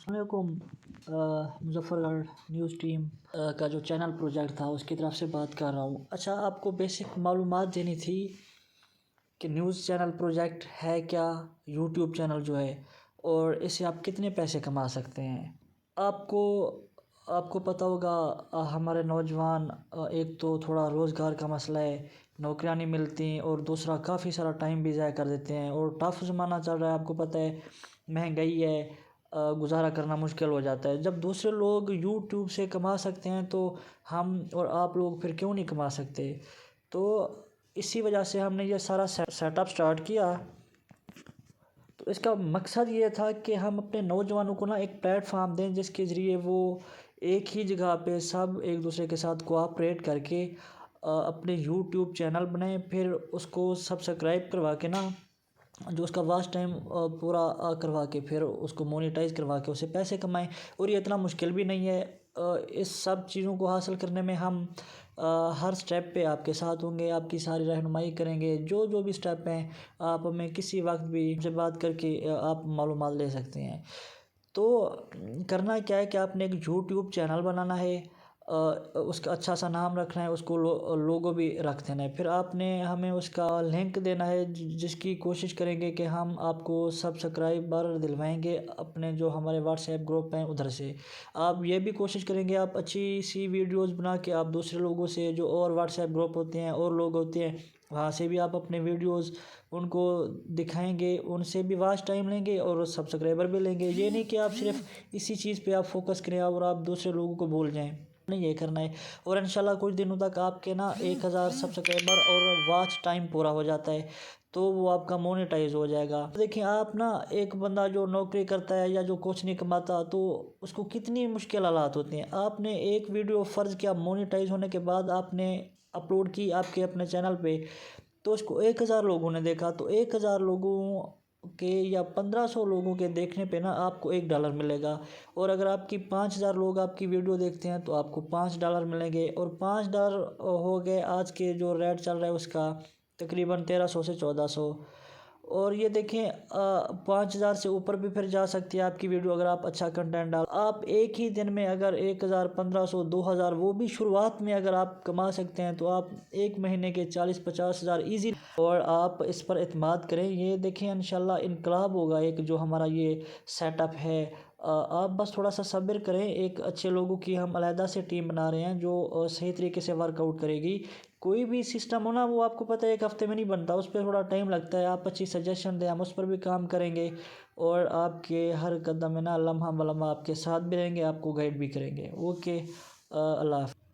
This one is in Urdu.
السلام علیکم، مظفر گڑھ نیوز ٹیم کا جو چینل پروجیکٹ تھا اس کی طرف سے بات کر رہا ہوں۔ اچھا، آپ کو بیسک معلومات دینی تھی کہ نیوز چینل پروجیکٹ ہے کیا، یوٹیوب چینل جو ہے، اور اس سے آپ کتنے پیسے کما سکتے ہیں۔ آپ کو پتہ ہوگا ہمارے نوجوان، ایک تو تھوڑا روزگار کا مسئلہ ہے، نوکریاں نہیں ملتی، اور دوسرا کافی سارا ٹائم بھی ضائع کر دیتے ہیں، اور ٹف زمانہ چل رہا ہے، آپ کو پتہ ہے، مہنگائی ہے، گزارا کرنا مشکل ہو جاتا ہے۔ جب دوسرے لوگ یوٹیوب سے کما سکتے ہیں تو ہم اور آپ لوگ پھر کیوں نہیں کما سکتے؟ تو اسی وجہ سے ہم نے یہ سارا سیٹ اپ سٹارٹ کیا۔ تو اس کا مقصد یہ تھا کہ ہم اپنے نوجوانوں کو ایک پلیٹ فارم دیں جس کے ذریعے وہ ایک ہی جگہ پہ سب ایک دوسرے کے ساتھ کوآپریٹ کر کے اپنے یوٹیوب چینل بنائیں، پھر اس کو سبسکرائب کروا کے جو اس کا واچ ٹائم پورا کروا کے پھر اس کو مونیٹائز کروا کے اسے پیسے کمائیں۔ اور یہ اتنا مشکل بھی نہیں ہے۔ اس سب چیزوں کو حاصل کرنے میں ہم ہر سٹیپ پہ آپ کے ساتھ ہوں گے، آپ کی ساری رہنمائی کریں گے۔ جو بھی سٹیپ ہیں آپ ہمیں کسی وقت بھی ہم سے بات کر کے آپ معلومات لے سکتے ہیں۔ تو کرنا کیا ہے کہ آپ نے ایک یوٹیوب چینل بنانا ہے، اس کا اچھا سا نام رکھنا ہے، اس کو لوگو بھی رکھ دینا ہے، پھر آپ نے ہمیں اس کا لنک دینا ہے جس کی کوشش کریں گے کہ ہم آپ کو سبسکرائبر دلوائیں گے اپنے جو ہمارے واٹس ایپ گروپ ہیں ادھر سے۔ آپ یہ بھی کوشش کریں گے آپ اچھی سی ویڈیوز بنا کے آپ دوسرے لوگوں سے جو اور واٹس ایپ گروپ ہوتے ہیں اور لوگ ہوتے ہیں وہاں سے بھی آپ اپنے ویڈیوز ان کو دکھائیں گے، ان سے بھی واچ ٹائم لیں گے اور سبسکرائبر بھی لیں گے۔ یہ نہیں کہ آپ صرف اسی چیز پہ آپ فوکس کریں اور آپ دوسرے لوگوں کو بھول جائیں، نہیں یہ کرنا ہے۔ اور انشاءاللہ کچھ دنوں تک آپ کے 1000 سبسکرائبر اور واچ ٹائم پورا ہو جاتا ہے تو وہ آپ کا مونیٹائز ہو جائے گا۔ دیکھیں آپ ایک بندہ جو نوکری کرتا ہے یا جو کچھ نہیں کماتا تو اس کو کتنی مشکل حالات ہوتے ہیں۔ آپ نے ایک ویڈیو فرض کیا مونیٹائز ہونے کے بعد آپ نے اپلوڈ کی آپ کے اپنے چینل پہ، تو اس کو 1000 لوگوں نے دیکھا، تو 1000 لوگوں کے یا 1500 لوگوں کے دیکھنے پہ آپ کو $1 ملے گا۔ اور اگر آپ کی 5000 لوگ آپ کی ویڈیو دیکھتے ہیں تو آپ کو $5 ملیں گے، اور $5 ہو گئے آج کے جو ریٹ چل رہا ہے اس کا تقریباً 1300 سے 1400۔ اور یہ دیکھیں 5000 سے اوپر بھی پھر جا سکتی ہے آپ کی ویڈیو اگر آپ اچھا کنٹینٹ ڈال۔ آپ ایک ہی دن میں اگر 1000 1500 2000 وہ بھی شروعات میں اگر آپ کما سکتے ہیں تو آپ ایک مہینے کے 40-50 ہزار ایزی، اور آپ اس پر اعتماد کریں۔ یہ دیکھیں انشاءاللہ انقلاب ہوگا ایک جو ہمارا یہ سیٹ اپ ہے۔ آپ بس تھوڑا سا صبر کریں، ایک اچھے لوگوں کی ہم علیحدہ سے ٹیم بنا رہے ہیں جو صحیح طریقے سے ورک آؤٹ کرے گی۔ کوئی بھی سسٹم وہ آپ کو پتہ ہے ایک ہفتے میں نہیں بنتا، اس پہ تھوڑا ٹائم لگتا ہے۔ آپ اچھی سجیشن دیں، ہم اس پر بھی کام کریں گے، اور آپ کے ہر قدم میں لمحہ بلمحہ آپ کے ساتھ بھی رہیں گے، آپ کو گائیڈ بھی کریں گے۔ اوکے، اللہ حافظ۔